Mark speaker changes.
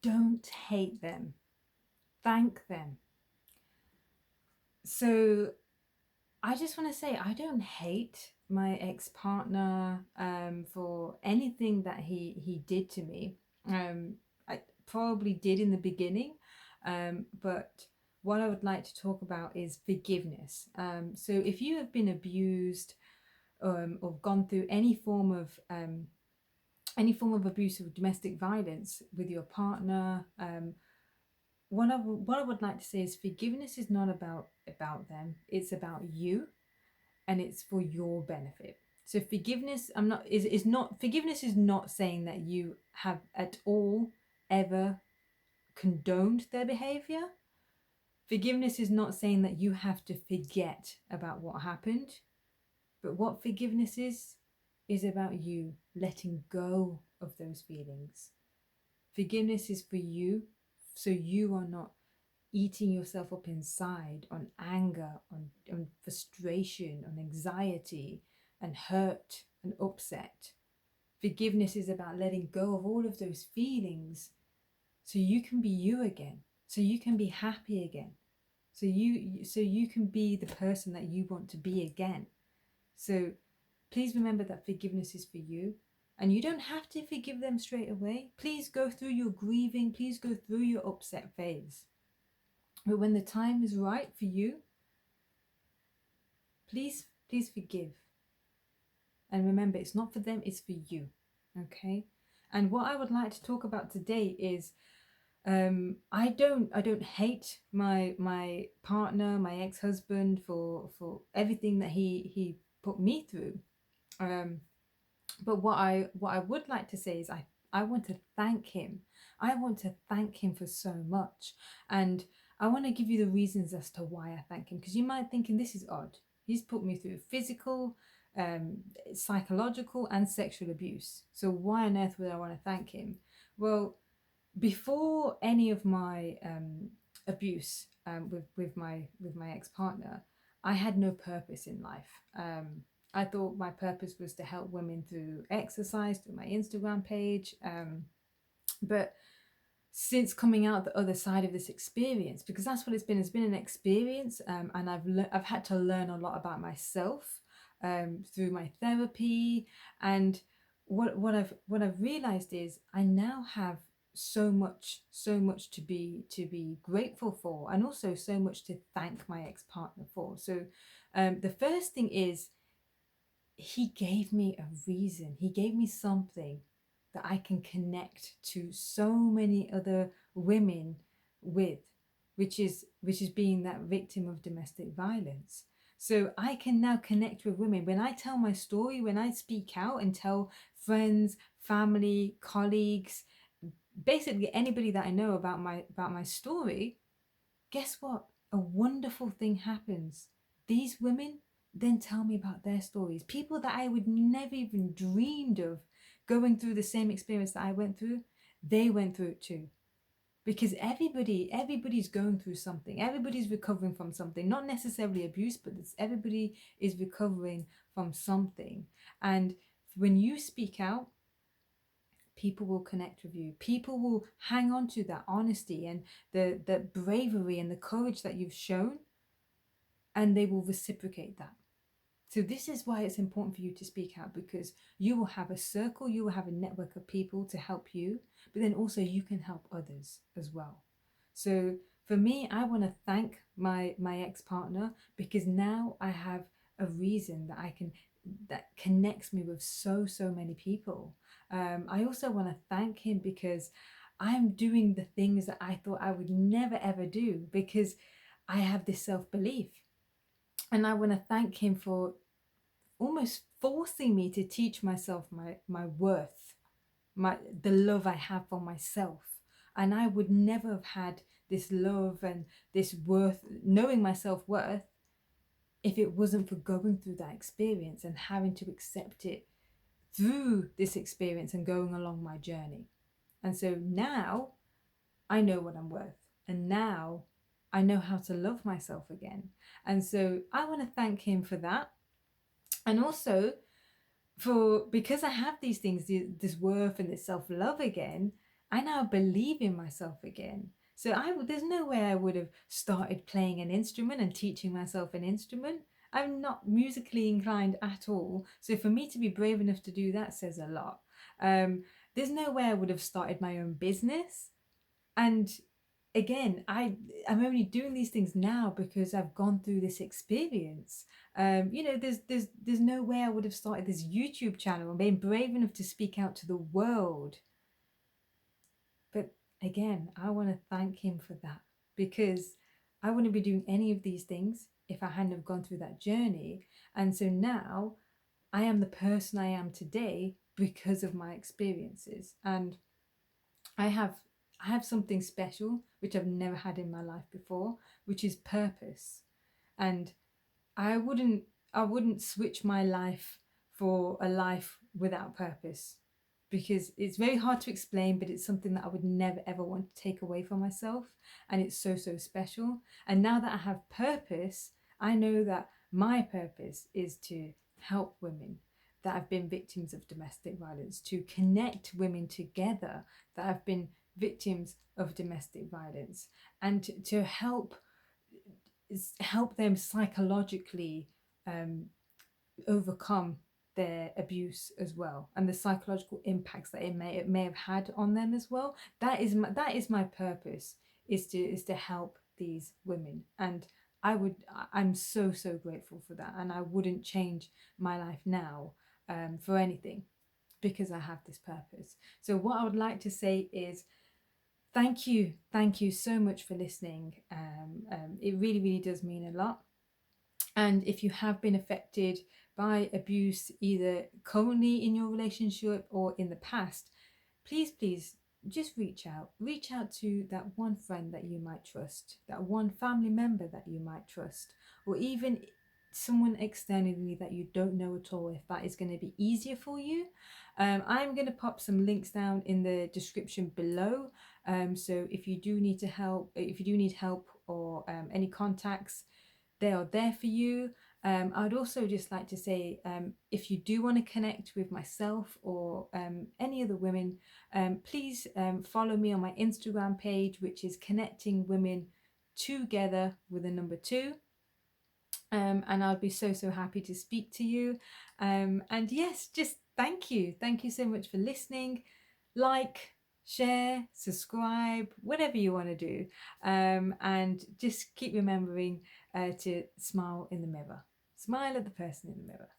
Speaker 1: don't hate them, thank them. So I just want to say I don't hate my ex-partner for anything that he did to me. I probably did in the beginning, but what I would like to talk about is forgiveness. So if you have been abused or gone through any form of abuse or domestic violence with your partner, what I would like to say is forgiveness is not about them. It's about you, and it's for your benefit. So forgiveness, I'm not is not forgiveness is not saying that you have at all ever condoned their behavior. Forgiveness is not saying that you have to forget about what happened. But what forgiveness is about you letting go of those feelings. Forgiveness is for you, so you are not eating yourself up inside on anger, on frustration, on anxiety, and hurt and upset. Forgiveness is about letting go of all of those feelings so you can be you again, so you can be happy again, so you can be the person that you want to be again. So please remember that forgiveness is for you. And you don't have to forgive them straight away. Please go through your grieving. Please go through your upset phase. But when the time is right for you, please forgive. And remember, it's not for them, it's for you. Okay? And what I would like to talk about today is I don't hate my partner, my ex-husband for everything that he put me through. But what I would like to say is I want to thank him. I want to thank him for so much. And I want to give you the reasons as to why I thank him, because you might thinking this is odd. He's put me through physical, psychological and sexual abuse. So why on earth would I want to thank him? Well, before any of my abuse with my ex-partner, I had no purpose in life. I thought my purpose was to help women through exercise, through my Instagram page. But since coming out the other side of this experience, because that's what it's been an experience, and I've had to learn a lot about myself through my therapy. And what I've realized is I now have so much to be grateful for, and also so much to thank my ex-partner for. So the first thing is, he gave me a reason. He gave me something that I can connect to so many other women with, which is being that victim of domestic violence. So I can now connect with women. When I tell my story, when I speak out and tell friends, family, colleagues, basically anybody that I know about my story, guess what? A wonderful thing happens. These women then tell me about their stories. People that I would never even dreamed of going through the same experience that I went through, they went through it too. Because everybody's going through something. Everybody's recovering from something. Not necessarily abuse, but everybody is recovering from something. And when you speak out, people will connect with you. People will hang on to that honesty and the bravery and the courage that you've shown, and they will reciprocate that. So this is why it's important for you to speak out, because you will have a circle, you will have a network of people to help you, but then also you can help others as well. So for me, I want to thank my ex-partner, because now I have a reason that connects me with so many people. I also want to thank him because I'm doing the things that I thought I would never ever do, because I have this self-belief. And I want to thank him for almost forcing me to teach myself my worth, the love I have for myself. And I would never have had this love and this worth, knowing my self-worth, if it wasn't for going through that experience and having to accept it through this experience and going along my journey. And so now I know what I'm worth, and now I know how to love myself again. And so I want to thank him for that. And also because I have these things, this worth and this self-love again, I now believe in myself again. So there's no way I would have started playing an instrument and teaching myself an instrument. I'm not musically inclined at all. So for me to be brave enough to do that says a lot. There's no way I would have started my own business. And again, I'm only doing these things now because I've gone through this experience. There's no way I would have started this YouTube channel and been brave enough to speak out to the world. But again, I want to thank him for that, because I wouldn't be doing any of these things if I hadn't have gone through that journey. And so now I am the person I am today because of my experiences. And I have I have something special which I've never had in my life before, which is purpose. And I wouldn't I wouldn't switch my life for a life without purpose, because it's very hard to explain, but it's something that I would never ever want to take away from myself, and it's so so special. And now that I have purpose, I know that my purpose is to help women that have been victims of domestic violence, to connect women together that have been victims of domestic violence, and to help them psychologically um, overcome their abuse as well, and the psychological impacts that it may have had on them as well. That is my purpose, is to help these women. And I'm so so grateful for that, and I wouldn't change my life now for anything, because I have this purpose. So what I would like to say is thank you so much for listening. It really really does mean a lot. And if you have been affected by abuse, either currently in your relationship or in the past, please just reach out to that one friend that you might trust, that one family member that you might trust, or even someone externally that you don't know at all, if that is going to be easier for you. I'm going to pop some links down in the description below. So if you do need help, or any contacts, they are there for you. I'd also just like to say, if you do want to connect with myself or any other women, please follow me on my Instagram page, which is Connecting Women Together with a number 2. And I'll be so so happy to speak to you. And yes, just thank you so much for listening. Like, share, subscribe, whatever you want to do. And just keep remembering to smile in the mirror. Smile at the person in the mirror.